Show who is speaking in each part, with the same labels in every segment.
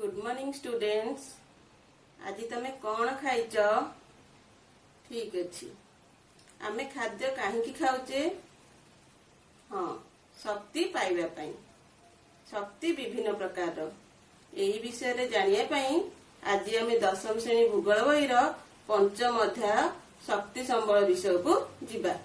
Speaker 1: Good morning students. आज तमे कौन खाइच? ठीक अच्छी। आमे खाद्य कहीं खाऊचे? हाँ, शक्ति पाइबा पाई। शक्ति विभिन्न प्रकार यही विषय रे जानिया पाई आज आमे दशम श्रेणी भूगोल बही पंचम अध्याय शक्ति संबल विषय को जिबा।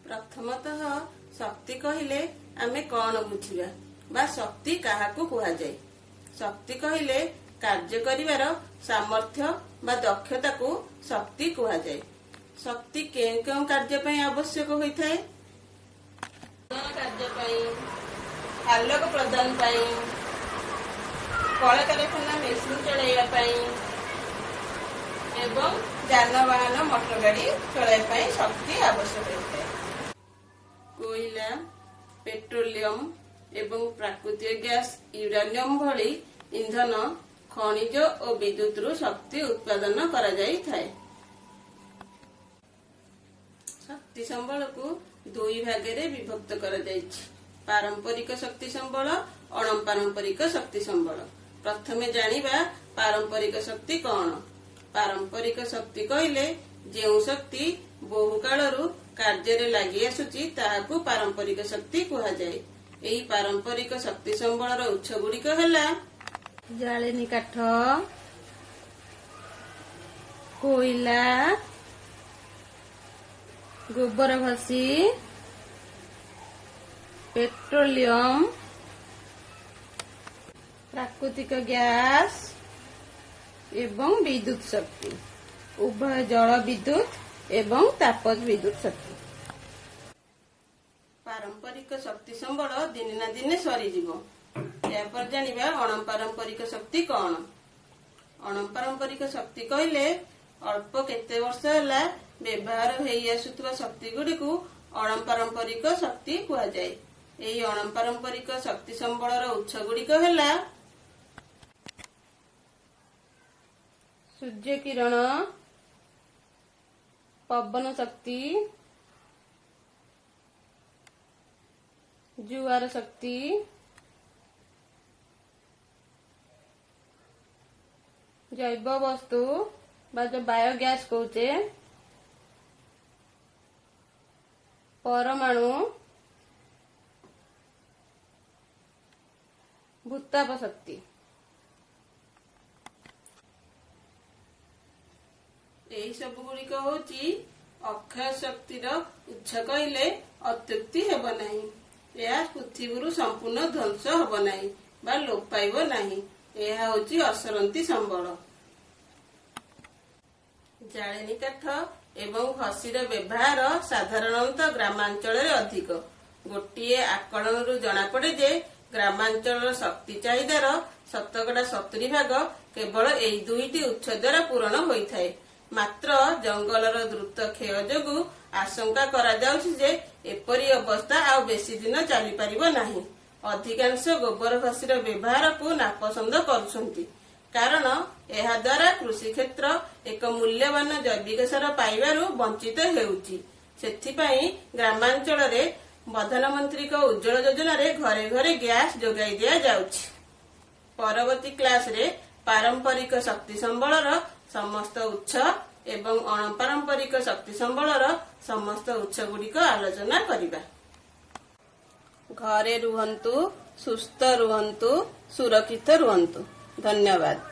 Speaker 1: प्रथमतः शक्ति कहिले आमे कौन बुझिबा बा शक्ति काहाकू कुहा जाय। शक्ति कहिले कार्य करिवार सामर्थ्य बा दक्षता को शक्ति कुहा जाय। शक्ति केउ केउ कार्य पई आवश्यक होइथाय? कार्य पई, आलोक प्रदान पई, कल कारखाना मेसिन चलाइबा पई एवं जानवाहन मोटर गाड़ी चलाइबा पई शक्ति आवश्यक होइथाय। कोयला, पेट्रोलियम एवं प्राकृतिक गैस यूरानियम भली इंधन खनिज और विद्युत रु शक्ति उत्पादन करा जाई थाए। शक्ति संबल को दुई भागे विभक्त करा जाइछि, पारंपरिक शक्ति संबल, अणपारंपरिक शक्ति संबल। प्रथमे जानिबा पारंपरिक शक्ति कौन। पारंपरिक शक्ति कहिले जेउ शक्ति बहु कालरू कार्य रे लागि आसुची ताहाकू पारंपरिक शक्ति कुहा जाय। एही पारंपरिक शक्ति संबलर उत्स गुड़िक हैला जाळेनी काठ, कोयला, गोबर घसी, पेट्रोलियम, प्राकृतिक गैस एवं विद्युत शक्ति, उभय जल विद्युत एवं तापज विद्युत शक्ति। पारंपरिक शक्ति संबल दिन ना दिन सरी जीवो। यापर जानिबा अणपारंपरिक शक्ति कौन। अणपारंपरिक शक्ति कहले अल्प केते वर्ष होला व्यवहार हेई आसुतबा शक्ति गुडी को अणपारंपरिक शक्ति कुहा जाय। एही अणपारंपरिक शक्ति संबलर उत्स गुडीक हैला सूर्य किरण, पवन शक्ति, जुआर शक्ति, जैव वस्तु बा जो बायोगैस कहते, परमाणु, भूताप शक्ति। यही सब गुड़िक होची अक्षय शक्तिर उत्स कहले अत्युक्ति हेब नाही। यह पृथ्वी संपूर्ण ध्वंस हब नाही बा लोप पाइब नाही। यह होची असरंती संबल। जाळेनी काठ एवं घसीर व्यवहार साधारणतः ग्रामांचल रे अधिक। गोटिए आकलन रु जना पड़े जे ग्रामांचल शक्ति चाहिदार 70% केवल एई दुईटी उत्स द्वारा पूरण होइथाय। मात्र जंगलर द्रुत क्षय जोगु आशंका करा जाउछि जे एपरी अवस्था आ बेसी दिन चली परिबो नाही। अधिकांश गोबर घसीर व्यवहार को नापसंद करुछंती, कारण एहा द्वारा कृषि क्षेत्र एक मूल्यवान जैविक सार पाइबारु वंचित हेउछि। सेथिपई ग्रामांचल रे प्रधानमंत्री को उज्ज्वल योजना रे घरे घरे गैस जोगाई दिया जाउछि। परवर्ती क्लास रे पारंपरिक शक्ति संबलर समस्त उत्स एवं अणपारंपरिक शक्ति संबलर समस्त उत्स गुड़िक आलोचना करिबा। घरे रुहंतु, सुस्थ रुहंतु, सुरक्षित रुहंतु। धन्यवाद।